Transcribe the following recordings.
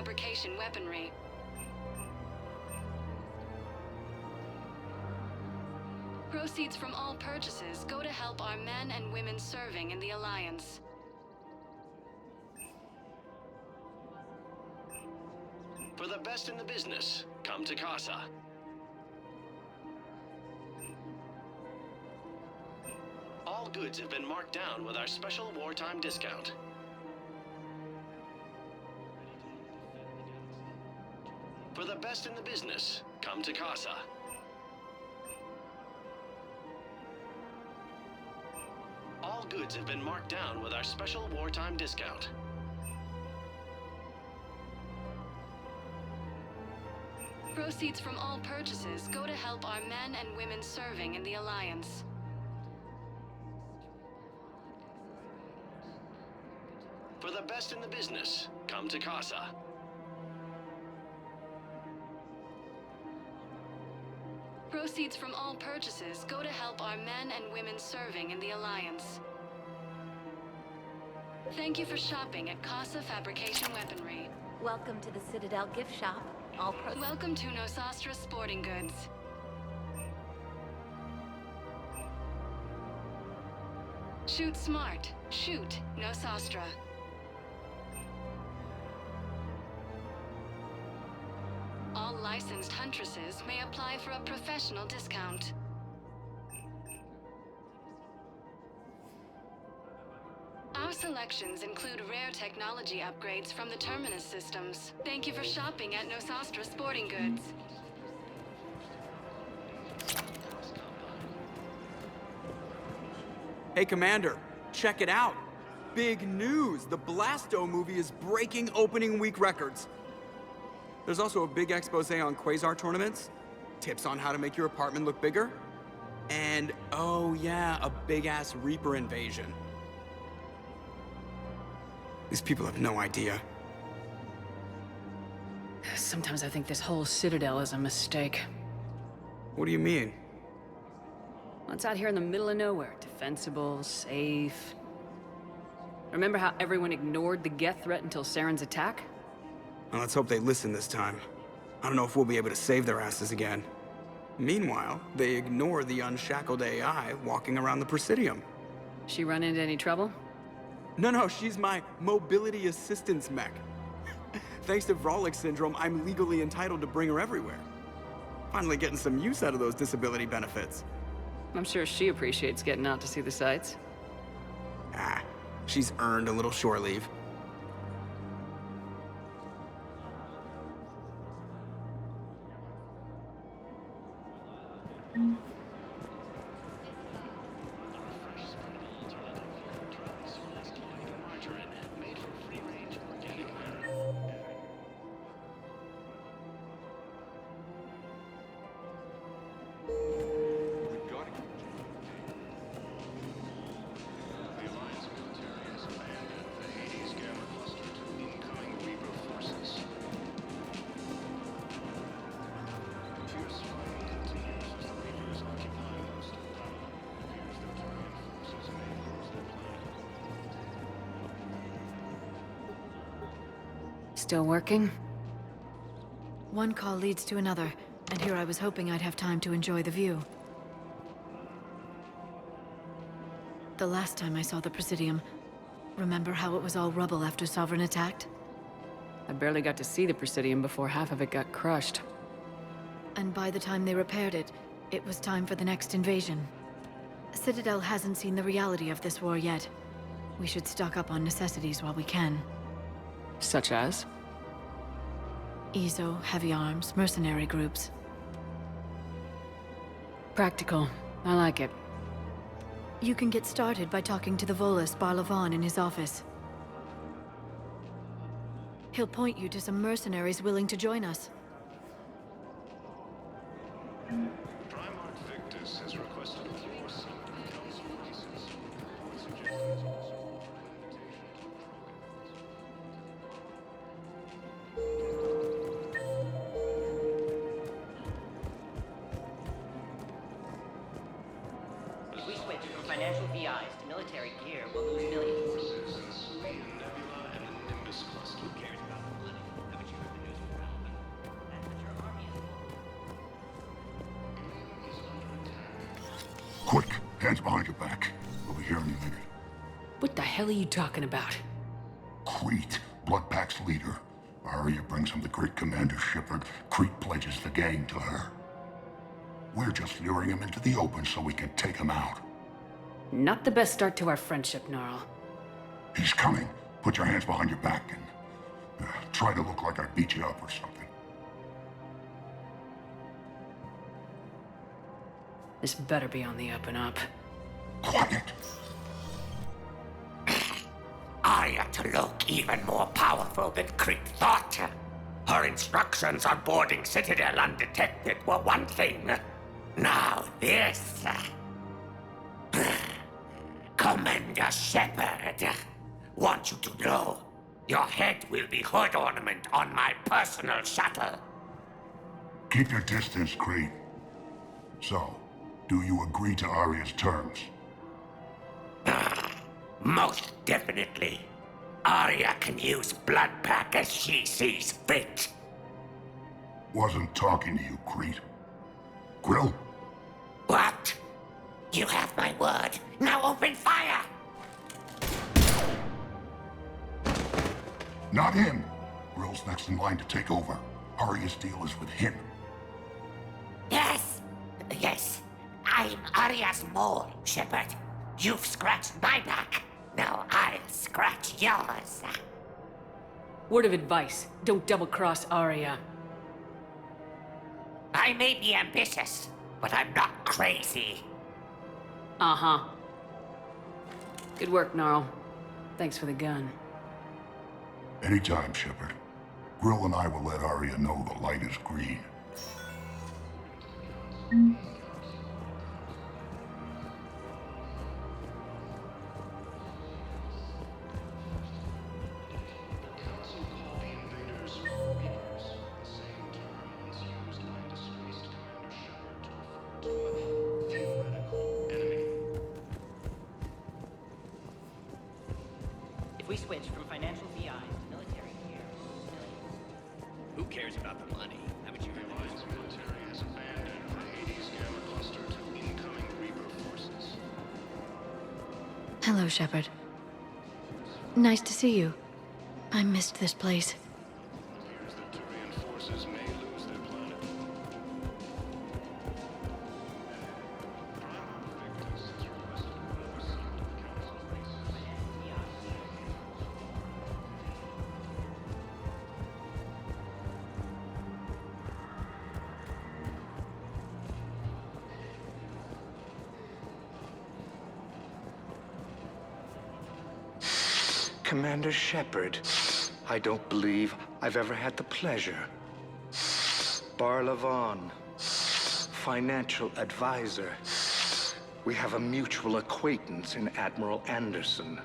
fabrication weaponry. Proceeds from all purchases go to help our men and women serving in the Alliance. For the best in the business, come to Casa. All goods have been marked down with our special wartime discount. For the best in the business, come to Casa. All goods have been marked down with our special wartime discount. Proceeds from all purchases go to help our men and women serving in the Alliance. For the best in the business, come to Casa. Proceeds from all purchases go to help our men and women serving in the Alliance. Thank you for shopping at Casa Fabrication Weaponry. Welcome to the Citadel gift shop. Welcome to Nosastra Sporting Goods. Shoot smart. Shoot Nosastra. All licensed huntresses may apply for a professional discount. Our selections include rare technology upgrades from the Terminus systems. Thank you for shopping at Nosastra Sporting Goods. Hey, Commander, check it out. Big news! The Blasto movie is breaking opening week records. There's also a big expose on Quasar tournaments, tips on how to make your apartment look bigger, and, oh yeah, a big-ass Reaper invasion. These people have no idea. Sometimes I think this whole Citadel is a mistake. What do you mean? It's out here in the middle of nowhere. Defensible, safe. Remember how everyone ignored the Geth threat until Saren's attack? Well, let's hope they listen this time. I don't know if we'll be able to save their asses again. Meanwhile, they ignore the unshackled AI walking around the Presidium. She run into any trouble? No, she's my mobility assistance mech. Thanks to Vrolic syndrome, I'm legally entitled to bring her everywhere. Finally getting some use out of those disability benefits. I'm sure she appreciates getting out to see the sights. Ah, she's earned a little shore leave. Still working? One call leads to another, and here I was hoping I'd have time to enjoy the view. The last time I saw the Presidium, remember how it was all rubble after Sovereign attacked? I barely got to see the Presidium before half of it got crushed. And by the time they repaired it, it was time for the next invasion. Citadel hasn't seen the reality of this war yet. We should stock up on necessities while we can. Such as? EZO, heavy arms, mercenary groups. Practical. I like it. You can get started by talking to the Volus Barlavan in his office. He'll point you to some mercenaries willing to join us. Primarch Victus has requested a floor seat in the council places. Would suggest If we switch from financial VIs to military gear, we'll lose millions. Nebula and the Nimbus cluster. Who cares about the money? How about you Hands behind your back. We'll be here any minute. What the hell are you talking about? Crete, Bloodpack's leader. Arya brings him the great Commander Shepard. Crete pledges the gang to her. We're just luring him into the open so we can take him out. Not the best start to our friendship, Gnarl. He's coming. Put your hands behind your back and try to look like I beat you up or something. This better be on the up and up. Quiet. Arya to look even more powerful than Crete thought. Her instructions on boarding Citadel undetected were one thing. Now this. Commander Shepard, want you to know, your head will be hood ornament on my personal shuttle. Keep your distance, Crete. So, do you agree to Arya's terms? Most definitely. Arya can use Bloodpack as she sees fit. Wasn't talking to you, Crete. Grill? What? You have my word. Now open fire! Not him. Grill's next in line to take over. Arya's deal is with him. Yes. Yes. I'm Arya's mole, Shepard. You've scratched my back. Now I'll scratch yours. Word of advice, don't double-cross Arya. I may be ambitious, but I'm not crazy. Uh-huh. Good work, Gnarl. Thanks for the gun. Anytime, Shepard. Grill and I will let Arya know the light is green. If we switch from financial VIs to military gear... Who cares about the money? Haven't you heard Alliance military has abandoned the Hades Gamma cluster to incoming Reaper forces. Hello, Shepard. Nice to see you. I missed this place. It appears that Turian forces may lose their planet. Prime Victus has requested oversight of Council bases. Commander Shepard, I don't believe I've ever had the pleasure. Barlavon, financial advisor. We have a mutual acquaintance in Admiral Anderson.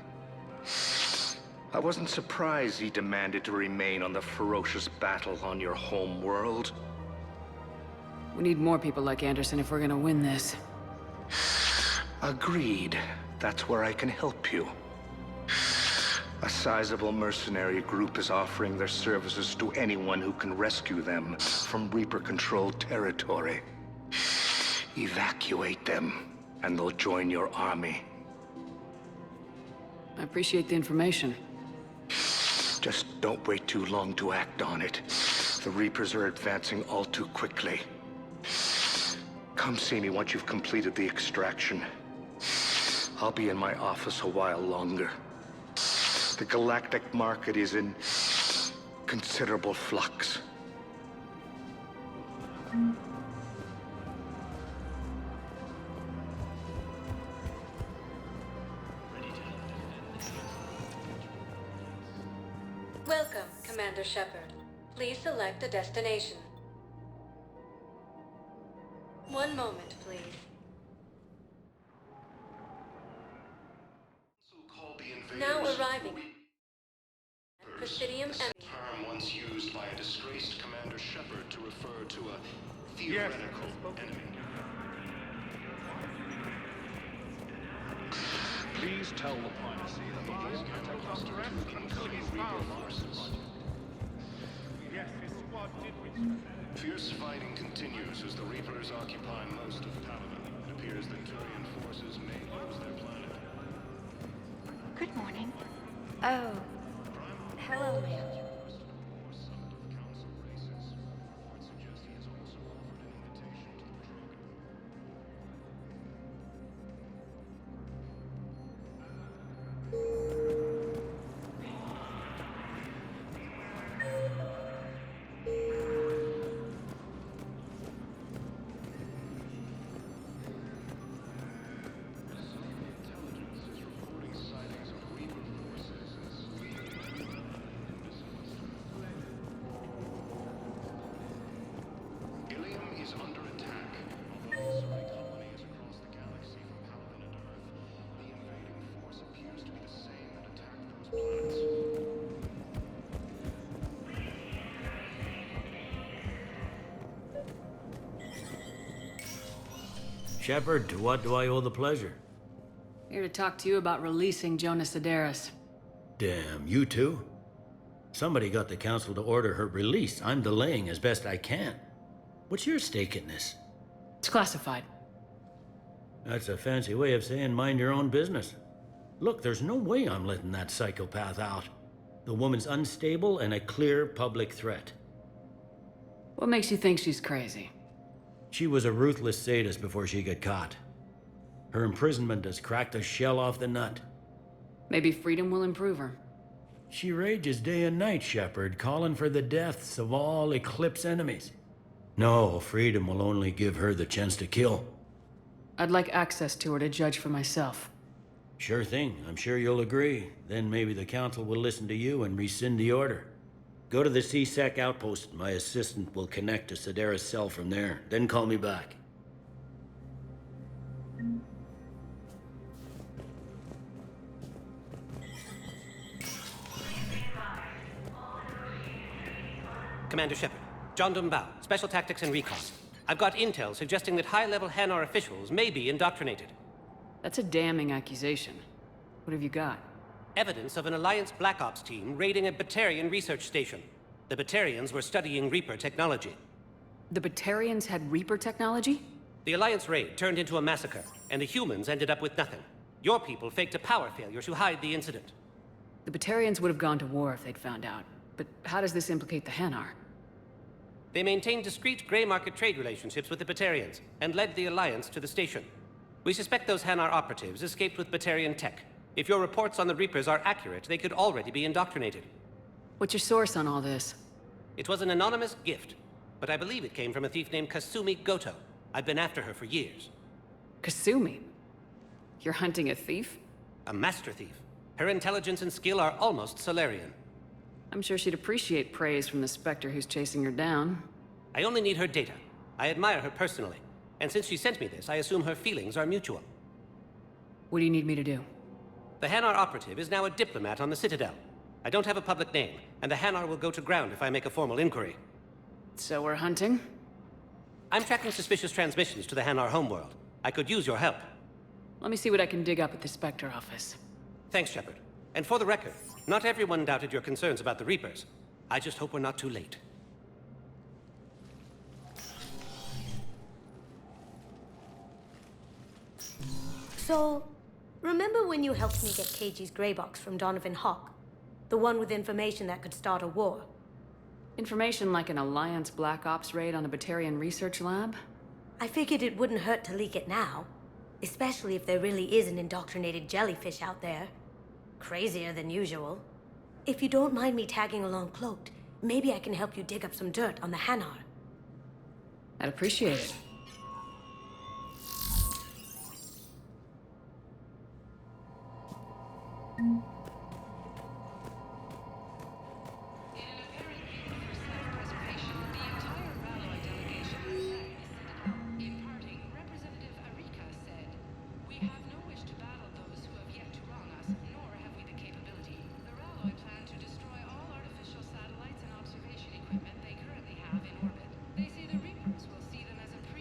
I wasn't surprised he demanded to remain on the ferocious battle on your home world. We need more people like Anderson if we're gonna win this. Agreed. That's where I can help you. A sizable mercenary group is offering their services to anyone who can rescue them from Reaper-controlled territory. Evacuate them, and they'll join your army. I appreciate the information. Just don't wait too long to act on it. The Reapers are advancing all too quickly. Come see me once you've completed the extraction. I'll be in my office a while longer. The galactic market is in considerable flux. Welcome, Commander Shepard. Please select a destination. One moment, please. Called the invaders Now arriving. Presidium a term once used by a disgraced Commander Shepard to refer to a theoretical enemy. Please tell the privacy that the Hades Gamma cluster to incoming Reaper forces. Yes, his squad did reach. Fierce fighting continues as the Reapers occupy most of Paladin. It appears that Turian forces may lose their planet. Good morning. Oh. Hello, ma'am. Shepard, to what do I owe the pleasure? Here to talk to you about releasing Jonas Sedaris. Damn, you too? Somebody got the council to order her release. I'm delaying as best I can. What's your stake in this? It's classified. That's a fancy way of saying mind your own business. Look, there's no way I'm letting that psychopath out. The woman's unstable and a clear public threat. What makes you think she's crazy? She was a ruthless sadist before she got caught. Her imprisonment has cracked the shell off the nut. Maybe freedom will improve her. She rages day and night, Shepard, calling for the deaths of all Eclipse enemies. No, freedom will only give her the chance to kill. I'd like access to her to judge for myself. Sure thing. I'm sure you'll agree. Then maybe the council will listen to you and rescind the order. Go to the C-Sec outpost. My assistant will connect to Sedaris' cell from there. Then call me back. Commander Shepard, John Dumbao, Special Tactics and Recon. I've got intel suggesting that high-level Hanar officials may be indoctrinated. That's a damning accusation. What have you got? Evidence of an Alliance Black Ops team raiding a Batarian research station. The Batarians were studying Reaper technology. The Batarians had Reaper technology? The Alliance raid turned into a massacre, and the humans ended up with nothing. Your people faked a power failure to hide the incident. The Batarians would have gone to war if they'd found out. But how does this implicate the Hanar? They maintained discreet gray market trade relationships with the Batarians, and led the Alliance to the station. We suspect those Hanar operatives escaped with Batarian tech. If your reports on the Reapers are accurate, they could already be indoctrinated. What's your source on all this? It was an anonymous gift, but I believe it came from a thief named Kasumi Goto. I've been after her for years. Kasumi? You're hunting a thief? A master thief. Her intelligence and skill are almost Solarian. I'm sure she'd appreciate praise from the Spectre who's chasing her down. I only need her data. I admire her personally. And since she sent me this, I assume her feelings are mutual. What do you need me to do? The Hanar operative is now a diplomat on the Citadel. I don't have a public name, and the Hanar will go to ground if I make a formal inquiry. So we're hunting? I'm tracking suspicious transmissions to the Hanar homeworld. I could use your help. Let me see what I can dig up at the Spectre office. Thanks, Shepard. And for the record, not everyone doubted your concerns about the Reapers. I just hope we're not too late. So, remember when you helped me get KG's grey box from Donovan Hawk? The one with information that could start a war? Information like an Alliance Black Ops raid on a Batarian research lab? I figured it wouldn't hurt to leak it now. Especially if there really is an indoctrinated jellyfish out there. Crazier than usual. If you don't mind me tagging along cloaked, maybe I can help you dig up some dirt on the Hanar. I'd appreciate it. They say the Reapers will see them as a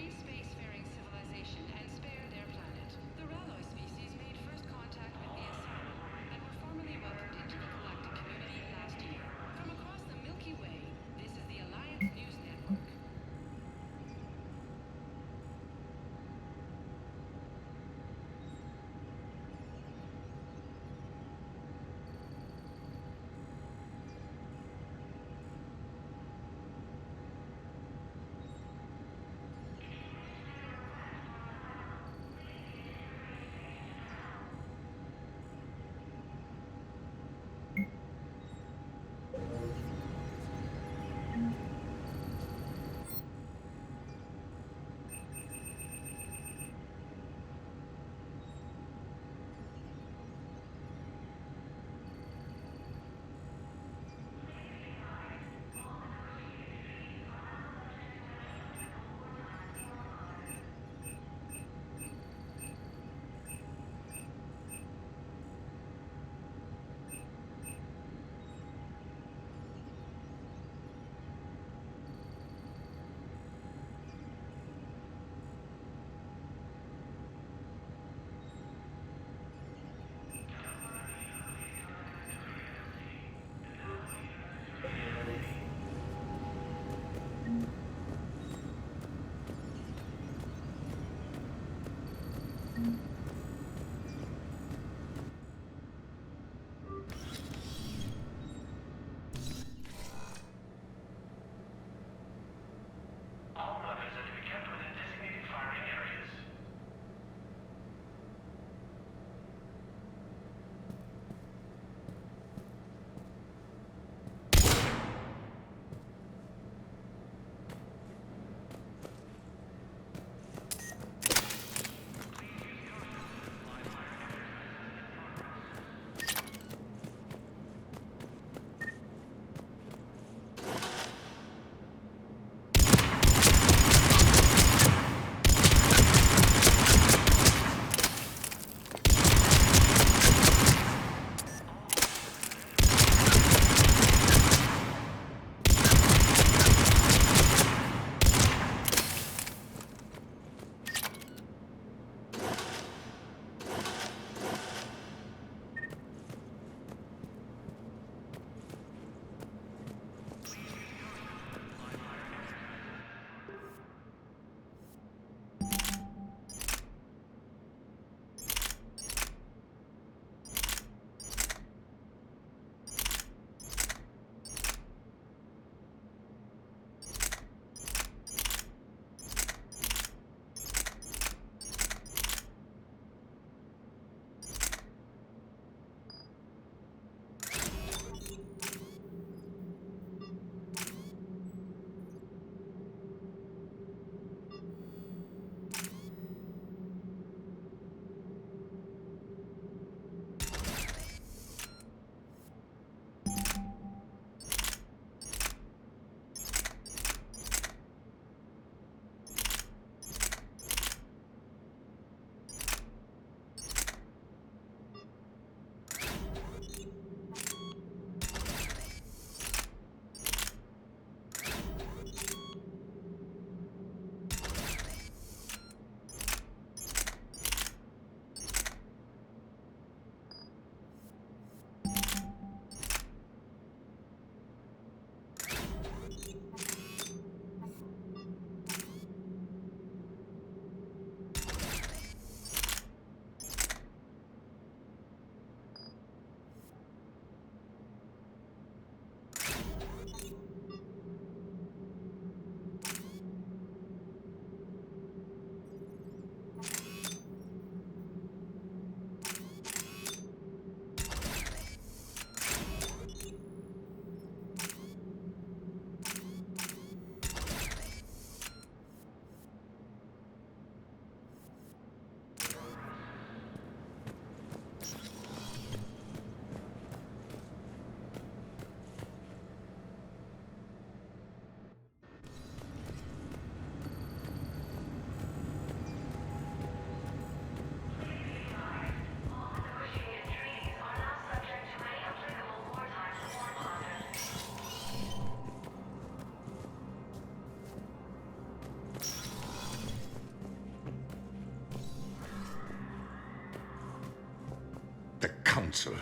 Council.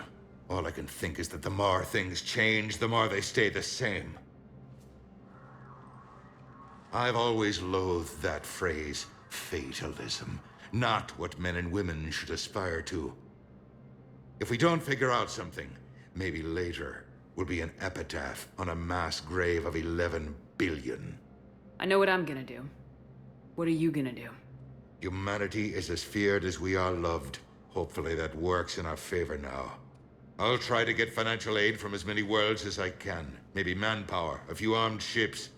All I can think is that the more things change, the more they stay the same. I've always loathed that phrase, fatalism. Not what men and women should aspire to. If we don't figure out something, maybe later will be an epitaph on a mass grave of 11 billion. I know what I'm gonna do. What are you gonna do? Humanity is as feared as we are loved. Hopefully that works in our favor now. I'll try to get financial aid from as many worlds as I can. Maybe manpower, a few armed ships.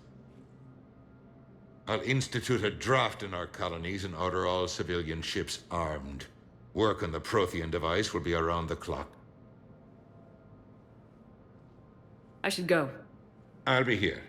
I'll institute a draft in our colonies and order all civilian ships armed. Work on the Prothean device will be around the clock. I should go. I'll be here.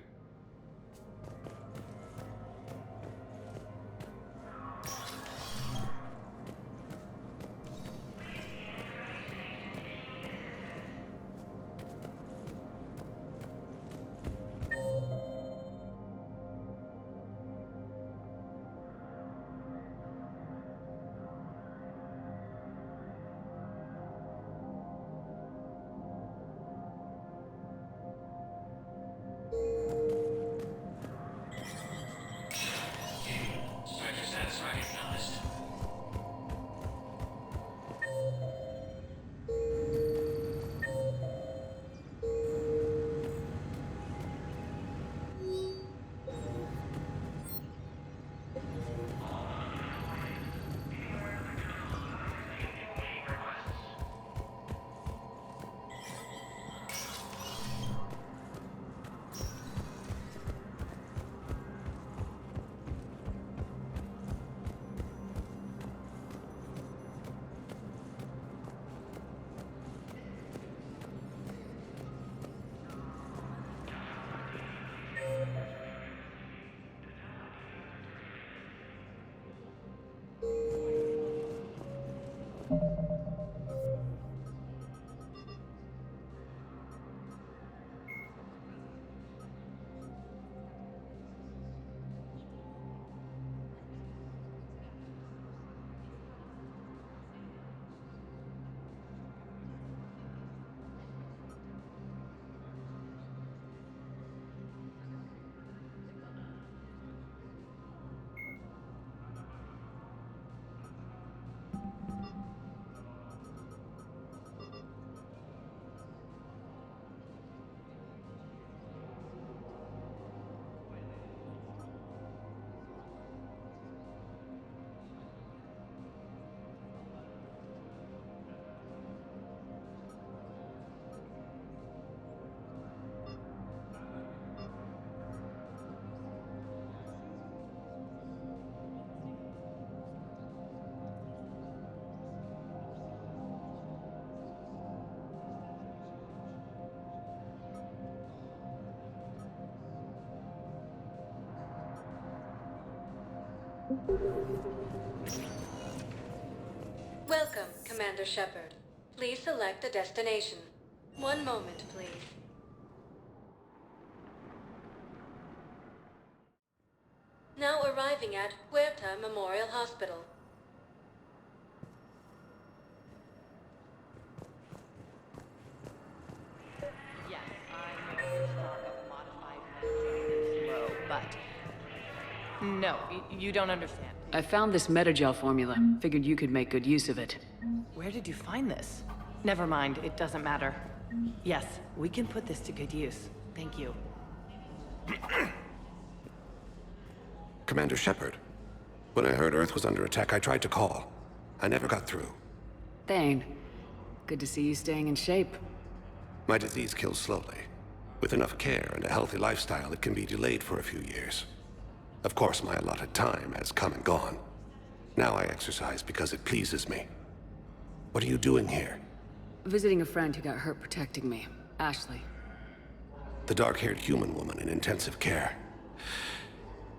Welcome, Commander Shepard. Please select a destination. One moment, please. Now arriving at Huerta Memorial Hospital. Yes, I know the stock of modified medicine is low, but... No, you don't understand. I found this metagel formula. Figured you could make good use of it. Where did you find this? Never mind, it doesn't matter. Yes, we can put this to good use. Thank you. Commander Shepard, when I heard Earth was under attack, I tried to call. I never got through. Thane, good to see you staying in shape. My disease kills slowly. With enough care and a healthy lifestyle, it can be delayed for a few years. Of course, my allotted time has come and gone. Now I exercise because it pleases me. What are you doing here? Visiting a friend who got hurt protecting me, Ashley. The dark-haired human woman in intensive care.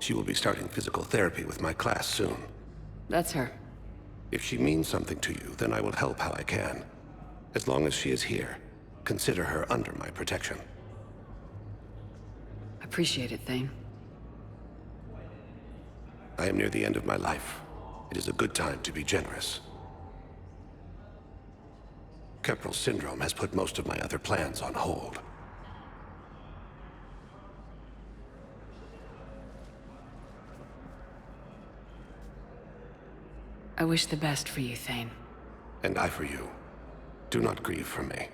She will be starting physical therapy with my class soon. That's her. If she means something to you, then I will help how I can. As long as she is here, consider her under my protection. Appreciate it, Thane. I am near the end of my life. It is a good time to be generous. Keppel syndrome has put most of my other plans on hold. I wish the best for you, Thane. And I for you. Do not grieve for me.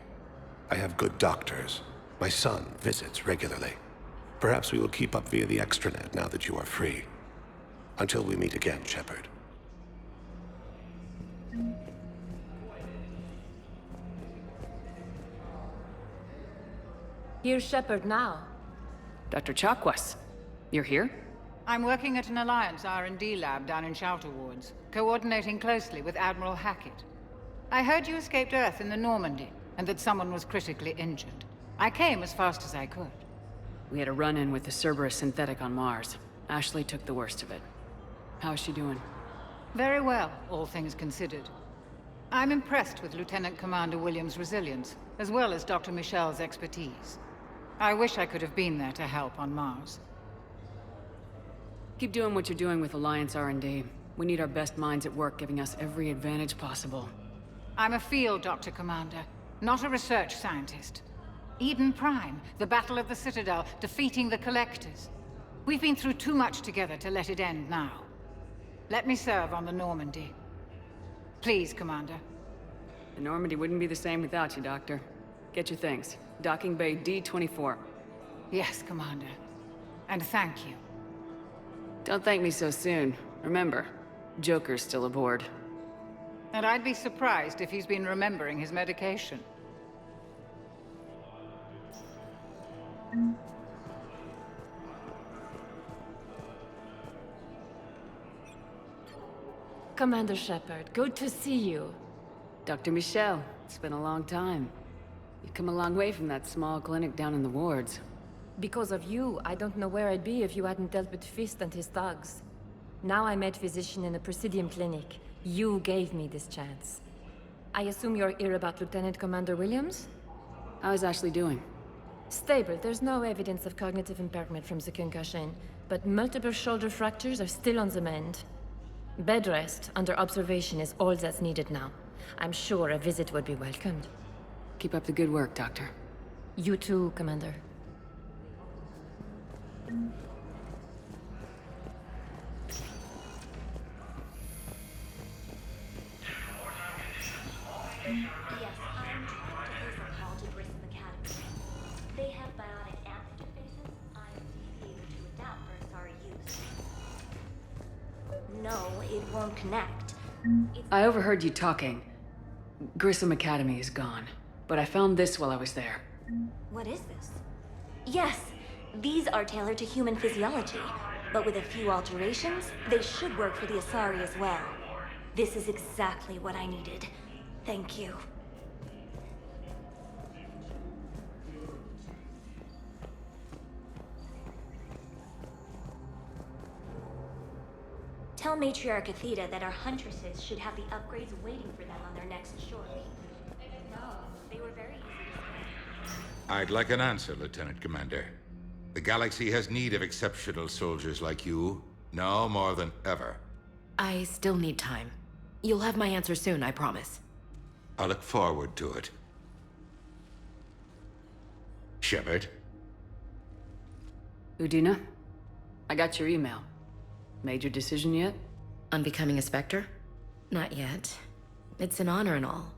I have good doctors. My son visits regularly. Perhaps we will keep up via the extranet now that you are free. Until we meet again, Shepard. Here's Shepard now. Dr. Chakwas, you're here? I'm working at an Alliance R&D lab down in Shelter Wards, coordinating closely with Admiral Hackett. I heard you escaped Earth in the Normandy, and that someone was critically injured. I came as fast as I could. We had a run-in with the Cerberus synthetic on Mars. Ashley took the worst of it. How is she doing? Very well, all things considered. I'm impressed with Lieutenant Commander Williams' resilience, as well as Dr. Michel's expertise. I wish I could have been there to help on Mars. Keep doing what you're doing with Alliance R&D. We need our best minds at work, giving us every advantage possible. I'm a field doctor, Commander, not a research scientist. Eden Prime, the Battle of the Citadel, defeating the Collectors. We've been through too much together to let it end now. Let me serve on the Normandy. Please, Commander. The Normandy wouldn't be the same without you, Doctor. Get your things. Docking Bay D-24. Yes, Commander. And thank you. Don't thank me so soon. Remember, Joker's still aboard. And I'd be surprised if he's been remembering his medication. Commander Shepard, good to see you. Dr. Michel, it's been a long time. You've come a long way from that small clinic down in the wards. Because of you, I don't know where I'd be if you hadn't dealt with Fist and his thugs. Now I'm head physician in a Presidium clinic. You gave me this chance. I assume you're here about Lieutenant Commander Williams? How is Ashley doing? Stable. There's no evidence of cognitive impairment from the concussion, but multiple shoulder fractures are still on the mend. Bed rest under observation is all that's needed now. I'm sure a visit would be welcomed. Keep up the good work, Doctor. You too, Commander. Yes, I'm trying to place a call to Grissom Academy. They have bionic amp interfaces. I'm eager to adapt for sorry use. No, it won't connect. I overheard you talking. Grissom Academy is gone, but I found this while I was there. What is this? Yes, these are tailored to human physiology, but with a few alterations, they should work for the Asari as well. This is exactly what I needed. Thank you. Tell Matriarch Athena that our huntresses should have the upgrades waiting for them on their next shore. No, they were very easy to spend. I'd like an answer, Lieutenant Commander. The galaxy has need of exceptional soldiers like you, now more than ever. I still need time. You'll have my answer soon, I promise. I look forward to it. Shepard? Udina, I got your email. Made your decision yet? On becoming a Spectre? Not yet. It's an honor and all.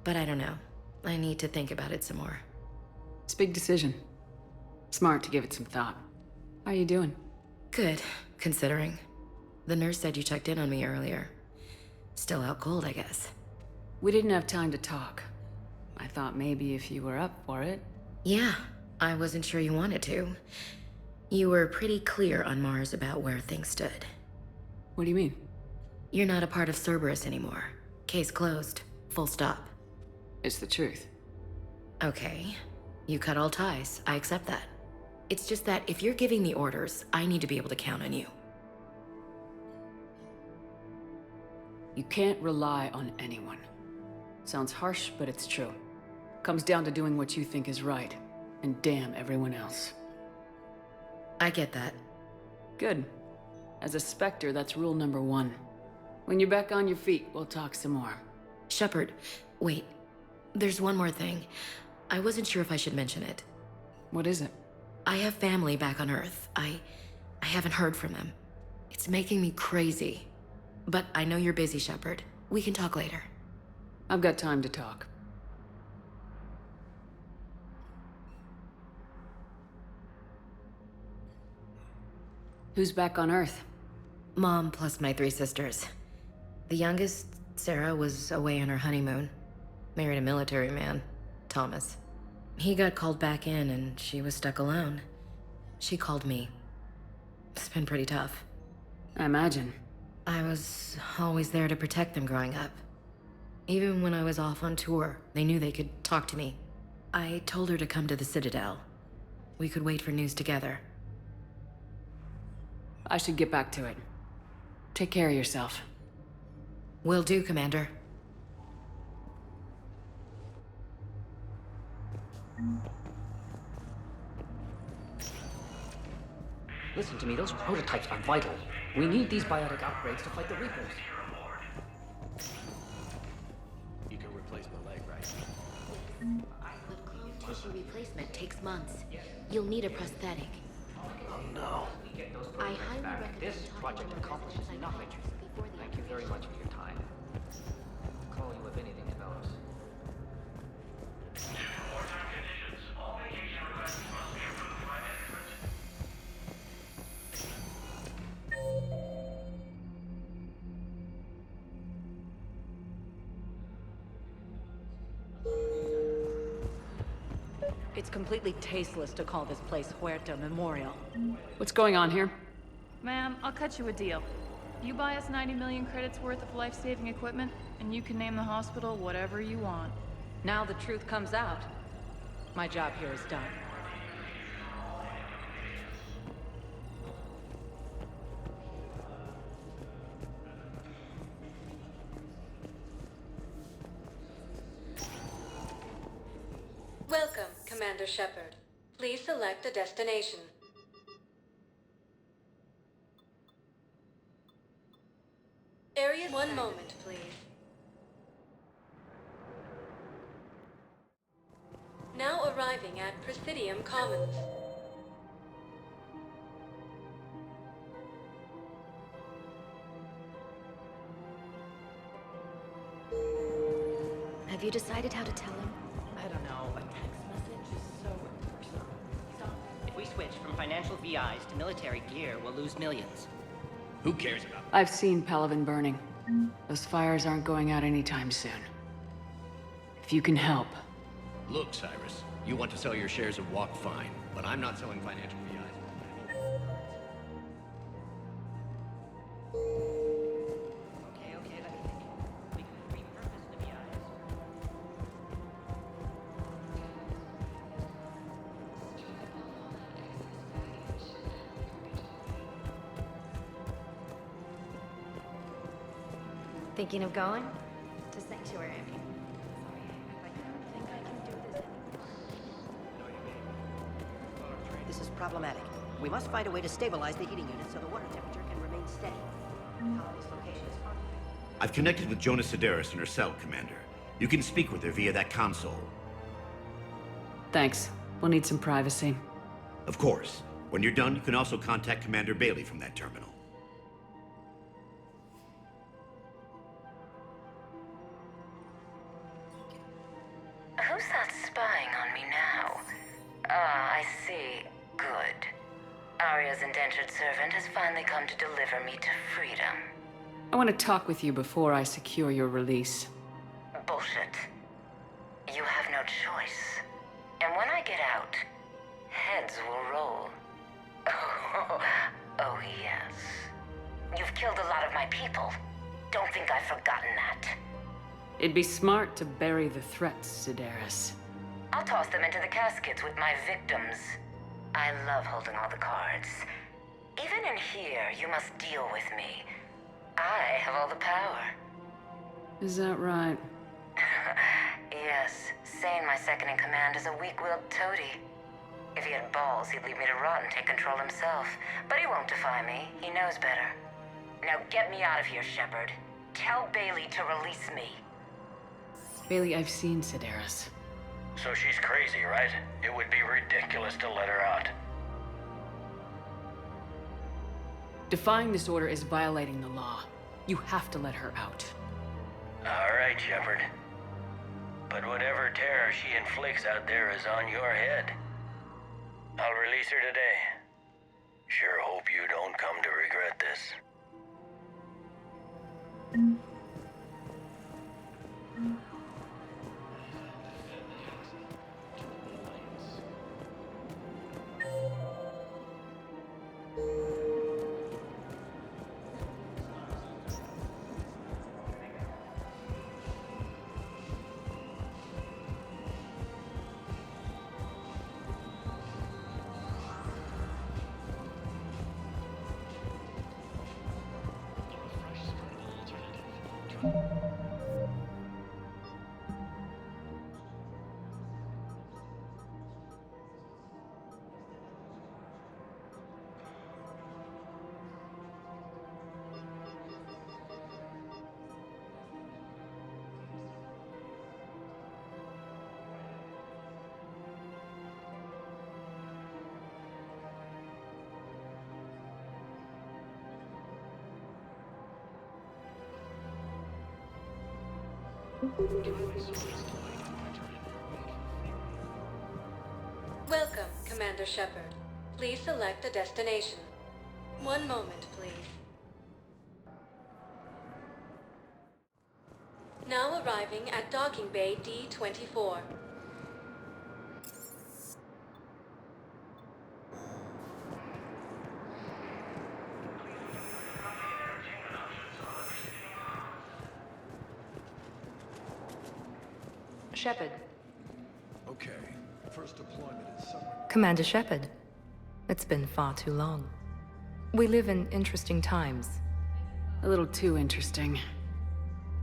But I don't know. I need to think about it some more. It's a big decision. Smart to give it some thought. How are you doing? Good, considering. The nurse said you checked in on me earlier. Still out cold, I guess. We didn't have time to talk. I thought maybe if you were up for it. Yeah, I wasn't sure you wanted to. You were pretty clear on Mars about where things stood. What do you mean? You're not a part of Cerberus anymore. Case closed. Full stop. It's the truth. Okay. You cut all ties. I accept that. It's just that if you're giving the orders, I need to be able to count on you. You can't rely on anyone. Sounds harsh, but it's true. Comes down to doing what you think is right, and damn everyone else. I get that. Good. As a Spectre, that's rule number 1. When you're back on your feet, we'll talk some more. Shepard, wait. There's one more thing. I wasn't sure if I should mention it. What is it? I have family back on Earth. I haven't heard from them. It's making me crazy. But I know you're busy, Shepard. We can talk later. I've got time to talk. Who's back on Earth? Mom plus my 3 sisters. The youngest, Sarah, was away on her honeymoon. Married a military man, Thomas. He got called back in and she was stuck alone. She called me. It's been pretty tough. I imagine. I was always there to protect them growing up. Even when I was off on tour, they knew they could talk to me. I told her to come to the Citadel. We could wait for news together. I should get back to it. Take care of yourself. Will do, Commander. Listen to me, those prototypes are vital. We need these biotic upgrades to fight the Reapers. You can replace my leg, right? But clone tissue replacement takes months. You'll need a prosthetic. Oh no. I highly recommend This talking project to one of the accomplishes nothing. psychiatrists before the Thank you very much for your time. I'll call you if anything develops. It's completely tasteless to call this place Huerta Memorial. What's going on here? Ma'am, I'll cut you a deal. You buy us 90 million credits worth of life-saving equipment, and you can name the hospital whatever you want. Now the truth comes out. My job here is done. Welcome, Commander Shepard. Please select a destination. Area 1 moment, please. Now arriving at Presidium Commons. Have you decided how to tell him? I don't know. A text message is so impersonal. If we switch from financial VIs to military gear, we'll lose millions. Who cares about I've seen Palaven burning. Those fires aren't going out anytime soon. If you can help. Look, Cyrus, you want to sell your shares of Walk, fine, but I'm not selling financial VIs. Okay, let me think. We could repurpose the VIs. Thinking of going? To Sanctuary. This is problematic. We must find a way to stabilize the heating unit so the water temperature can remain steady. Colony's location is far. I've connected with Jonas Sedaris in her cell, Commander. You can speak with her via that console. Thanks. We'll need some privacy. Of course. When you're done, you can also contact Commander Bailey from that terminal. Who's that spying on me now? Ah, I see. Good. Arya's indentured servant has finally come to deliver me to freedom. I want to talk with you before I secure your release. Bullshit. You have no choice. And when I get out, heads will roll. Oh, yes. You've killed a lot of my people. Don't think I've forgotten that. It'd be smart to bury the threats, Sedaris. I'll toss them into the caskets with my victims. I love holding all the cards. Even in here, you must deal with me. I have all the power. Is that right? Yes, Sane, my second-in-command, is a weak-willed toady. If he had balls, he'd leave me to rot and take control himself. But he won't defy me. He knows better. Now get me out of here, Shepard. Tell Bailey to release me. Bailey, I've seen Sedaris. So she's crazy, right? It would be ridiculous to let her out. Defying this order is violating the law. You have to let her out. All right, Shepard. But whatever terror she inflicts out there is on your head. I'll release her today. Sure hope you don't come to regret this. Welcome, Commander Shepard. Please select a destination. One moment, please. Now arriving at Docking Bay D-24. Shepard. Okay. First deployment is somewhere. Commander Shepard. It's been far too long. We live in interesting times. A little too interesting.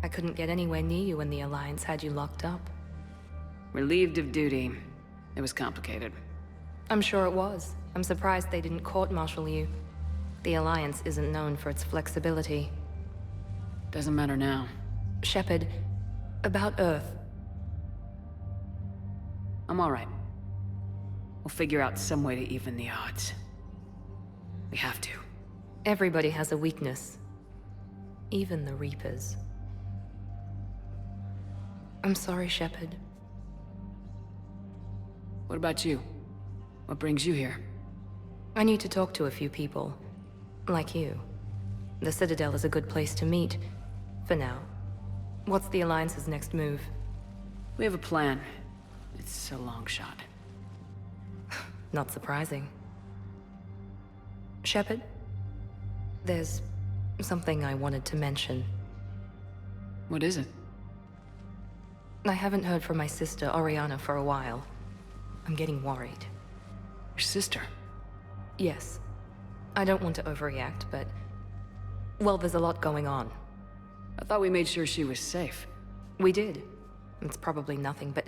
I couldn't get anywhere near you when the Alliance had you locked up. Relieved of duty. It was complicated. I'm sure it was. I'm surprised they didn't court-martial you. The Alliance isn't known for its flexibility. Doesn't matter now. Shepard, about Earth. I'm all right. We'll figure out some way to even the odds. We have to. Everybody has a weakness. Even the Reapers. I'm sorry, Shepard. What about you? What brings you here? I need to talk to a few people. Like you. The Citadel is a good place to meet. For now. What's the Alliance's next move? We have a plan. It's a long shot. Not surprising. Shepard? There's something I wanted to mention. What is it? I haven't heard from my sister, Oriana, for a while. I'm getting worried. Your sister? Yes. I don't want to overreact, but... well, there's a lot going on. I thought we made sure she was safe. We did. It's probably nothing, but...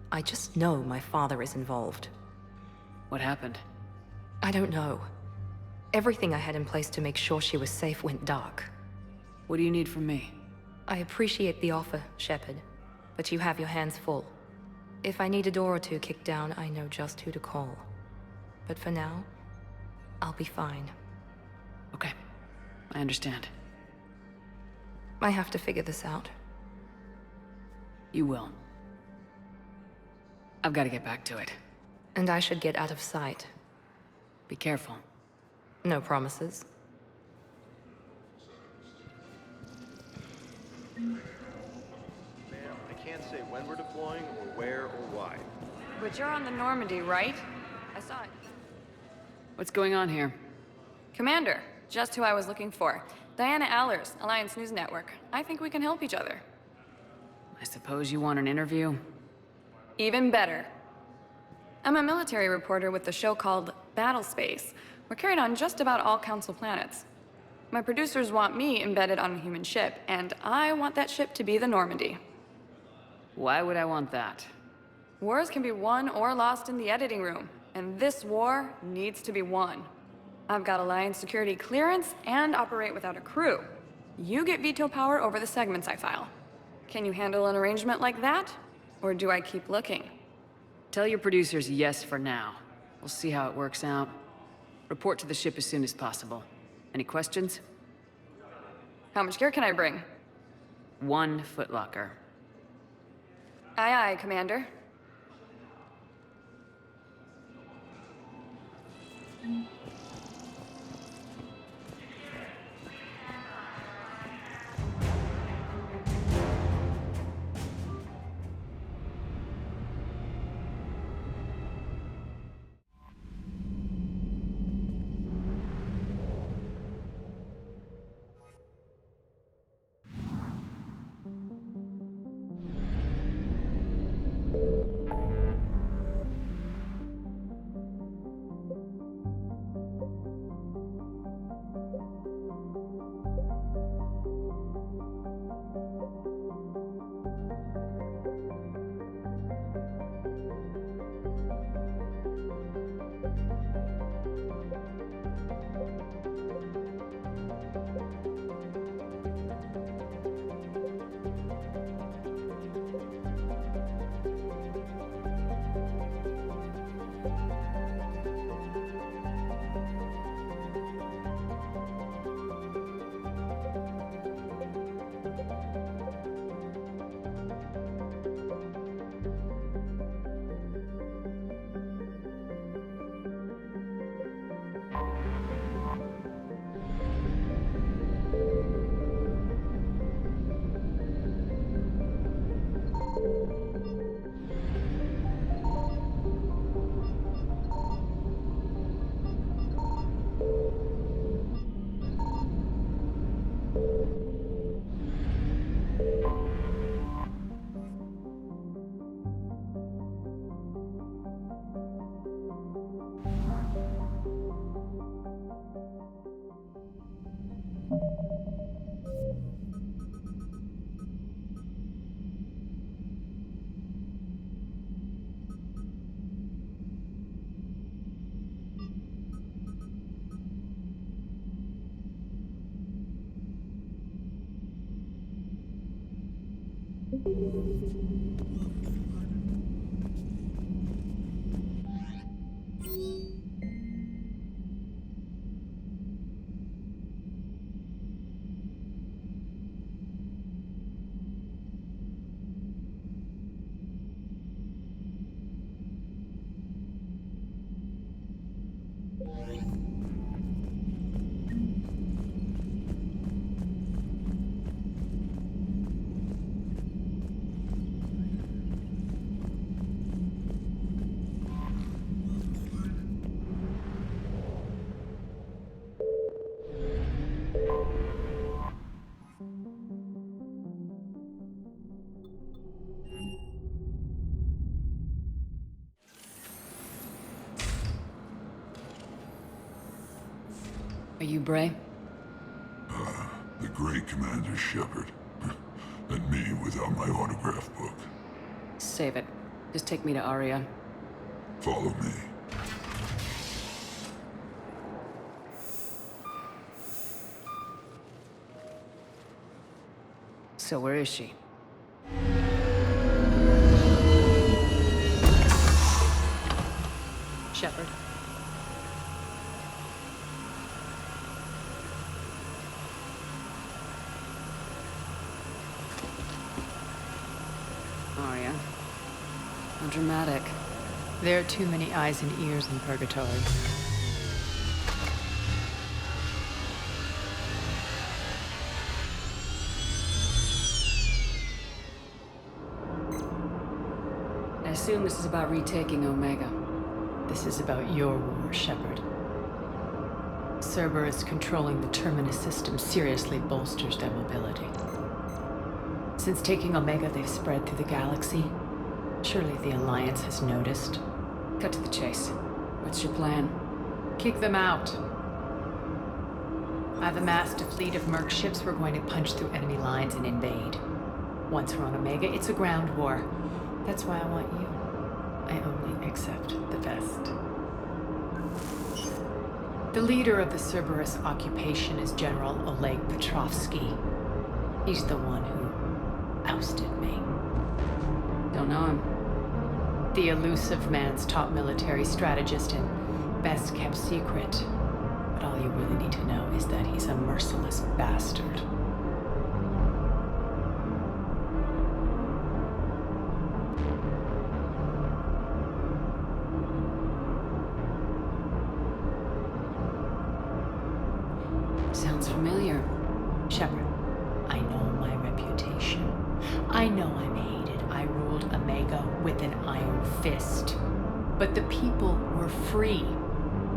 I just know my father is involved. What happened? I don't know. Everything I had in place to make sure she was safe went dark. What do you need from me? I appreciate the offer, Shepard, but you have your hands full. If I need a door or two kicked down, I know just who to call. But for now, I'll be fine. Okay. I understand. I have to figure this out. You will. I've got to get back to it. And I should get out of sight. Be careful. No promises. Ma'am, I can't say when we're deploying or where or why. But you're on the Normandy, right? I saw it. What's going on here? Commander, just who I was looking for. Diana Allers, Alliance News Network. I think we can help each other. I suppose you want an interview? Even better. I'm a military reporter with the show called Battle Space. We're carried on just about all Council planets. My producers want me embedded on a human ship, and I want that ship to be the Normandy. Why would I want that? Wars can be won or lost in the editing room, and this war needs to be won. I've got Alliance security clearance and operate without a crew. You get veto power over the segments I file. Can you handle an arrangement like that? Or do I keep looking? Tell your producers yes for now. We'll see how it works out. Report to the ship as soon as possible. Any questions? How much gear can I bring? 1 footlocker. Aye, aye, Commander. Are you Bray? The great Commander Shepard. And me without my autograph book. Save it. Just take me to Aria. Follow me. So where is she? Shepard. Aria. How dramatic. There are too many eyes and ears in Purgatory. I assume this is about retaking Omega. This is about your war, Shepard. Cerberus controlling the Terminus system seriously bolsters their mobility. Since taking Omega, they've spread through the galaxy. Surely the Alliance has noticed. Cut to the chase. What's your plan? Kick them out. I've amassed a fleet of merc ships. We're going to punch through enemy lines and invade. Once we're on Omega, it's a ground war. That's why I want you. I only accept the best. The leader of the Cerberus occupation is General Oleg Petrovsky. He's the one who ousted me. Don't know him. The elusive man's top military strategist and best kept secret. But all you really need to know is that he's a merciless bastard. Sounds familiar. Shepard, I know my reputation. I know I'm hated. I ruled Omega with an iron fist. But the people were free.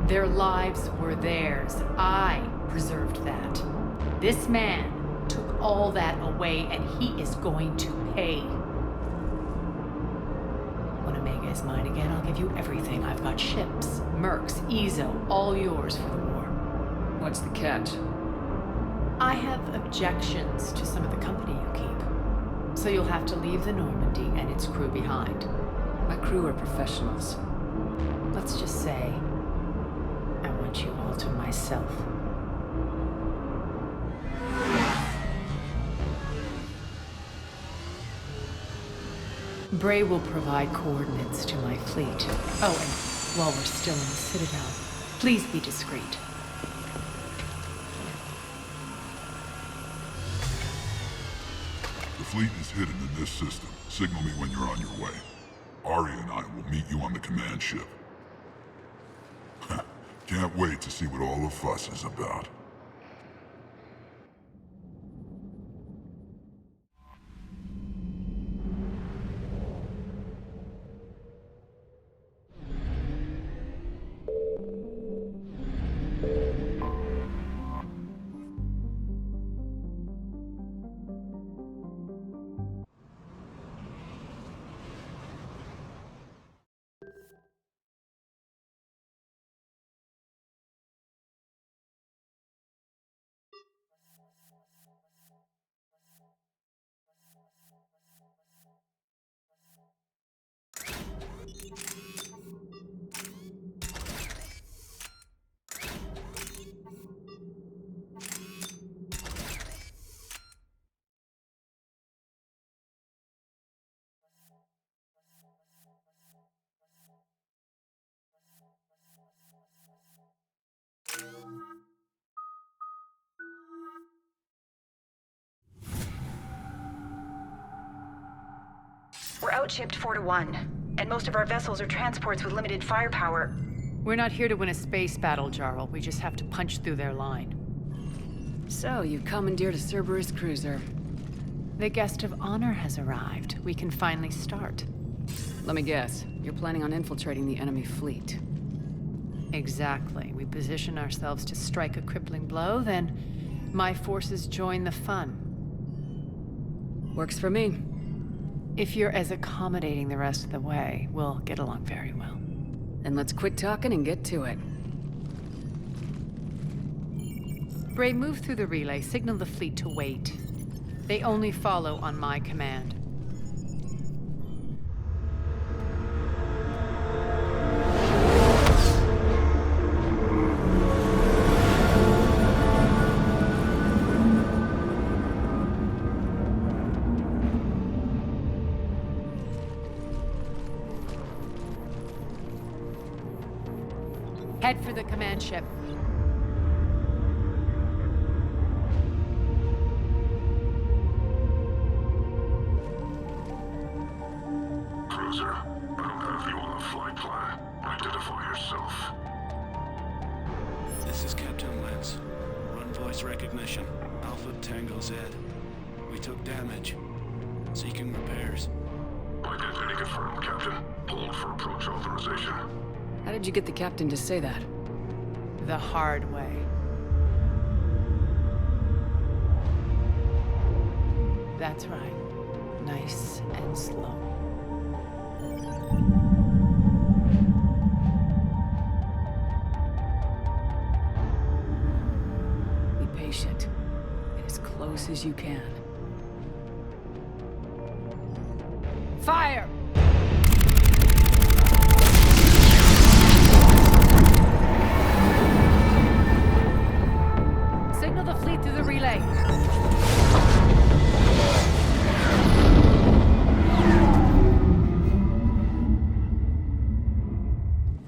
Their lives were theirs. I preserved that. This man took all that away, and he is going to pay. When Omega is mine again, I'll give you everything. I've got ships, mercs, Ezo, all yours for the war. What's the catch? I have objections to some of the company you keep. So you'll have to leave the Normandy and its crew behind. My crew are professionals. Let's just say, I want you all to myself. Bray will provide coordinates to my fleet. Oh, and while we're still in the Citadel, please be discreet. The fleet is hidden in this system. Signal me when you're on your way. Arya and I will meet you on the command ship. Can't wait to see what all the fuss is about. We're outshipped 4-1, and most of our vessels are transports with limited firepower. We're not here to win a space battle, Jarl. We just have to punch through their line. So, you commandeered a Cerberus cruiser. The guest of honor has arrived. We can finally start. Let me guess. You're planning on infiltrating the enemy fleet. Exactly. We position ourselves to strike a crippling blow, then my forces join the fun. Works for me. If you're as accommodating the rest of the way, we'll get along very well. Then let's quit talking and get to it. Bray, move through the relay. Signal the fleet to wait. They only follow on my command. Head for the command ship. Cruiser, I don't have you on the flight plan. Identify yourself. This is Captain Lance. Run voice recognition. Alpha Tango Z. We took damage. Seeking repairs. Identity confirmed, Captain. Hold for approach authorization. How did you get the captain to say that? The hard way. That's right. Nice and slow. Be patient. Get as close as you can. Fire! Signal the fleet through the relay.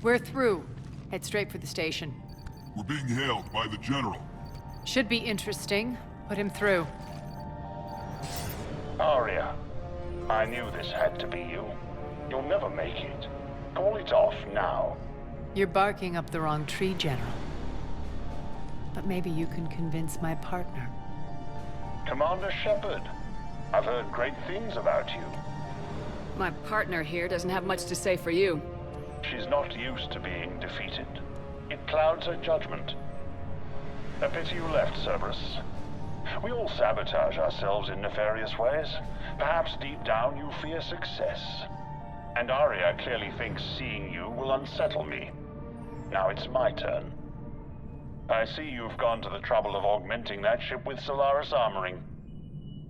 We're through. Head straight for the station. We're being hailed by the General. Should be interesting. Put him through. Arya, I knew this had to be you. You'll never make it. Call it off now. You're barking up the wrong tree, General. But maybe you can convince my partner. Commander Shepard, I've heard great things about you. My partner here doesn't have much to say for you. She's not used to being defeated. It clouds her judgment. A pity you left, Cerberus. We all sabotage ourselves in nefarious ways. Perhaps deep down you fear success. And Arya clearly thinks seeing you will unsettle me. Now it's my turn. I see you've gone to the trouble of augmenting that ship with Solaris armoring.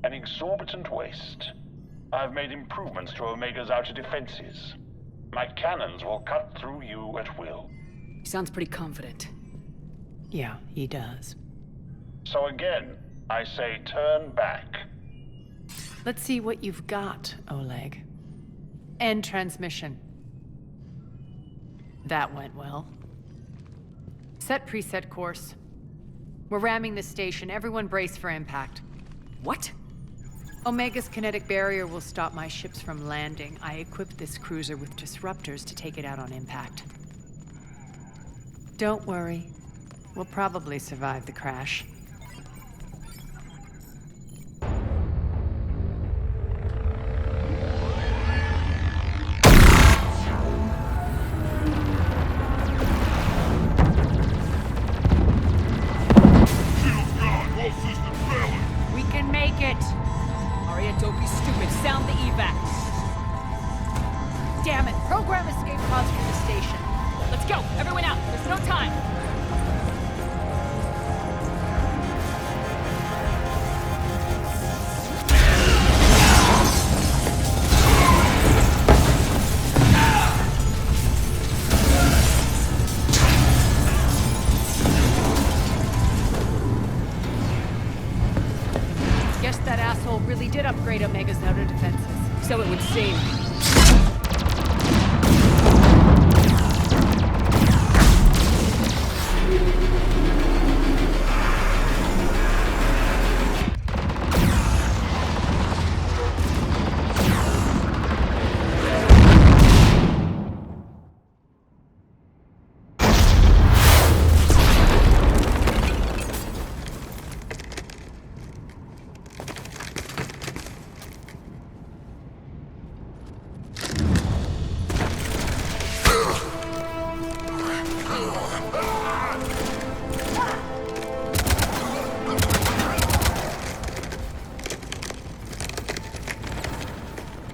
An exorbitant waste. I've made improvements to Omega's outer defenses. My cannons will cut through you at will. He sounds pretty confident. Yeah, he does. So again, I say turn back. Let's see what you've got, Oleg. End transmission. That went well. Set preset course. We're ramming the station. Everyone brace for impact. What? Omega's kinetic barrier will stop my ships from landing. I equipped this cruiser with disruptors to take it out on impact. Don't worry. We'll probably survive the crash. We can make it! Arya, don't be stupid. Sound the evac. Damn it! Program escape pods from the station. Let's go! Everyone out! There's no time! Guess that asshole really did upgrade Omega's outer defenses. So it would seem.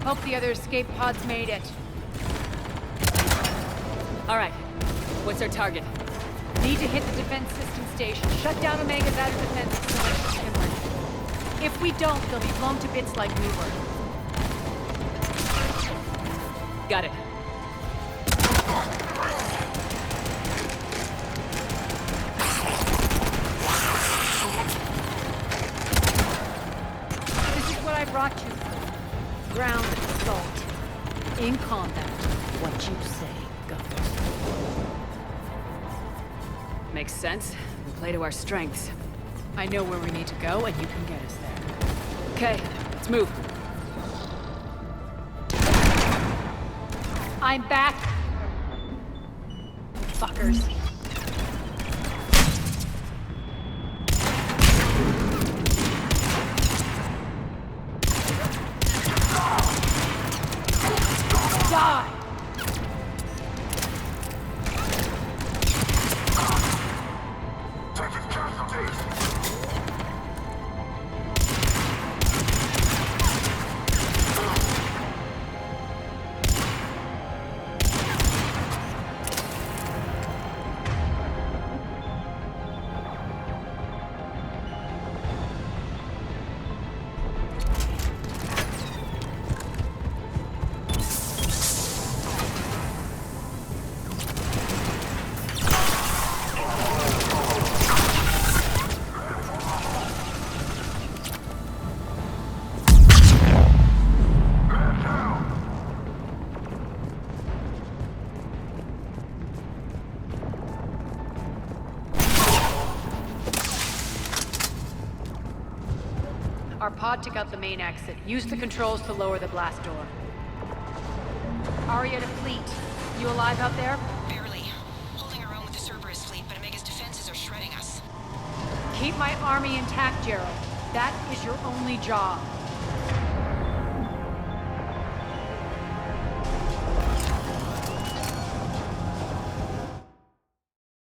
Hope the other escape pods made it. All right. What's our target? Need to hit the defense system station. Shut down Omega's outer defenses so much can run. If we don't, they'll be blown to bits like we were. Got it. This is what I brought you. Ground assault. In combat, what you say goes. Makes sense. We play to our strengths. I know where we need to go, and you can get us there. Okay, let's move. I'm back. Fuckers. Die! Our pod took out the main exit. Use the controls to lower the blast door. Arya to fleet. You alive out there? Barely. Holding our own with the Cerberus fleet, but Omega's defenses are shredding us. Keep my army intact, Gerald. That is your only job.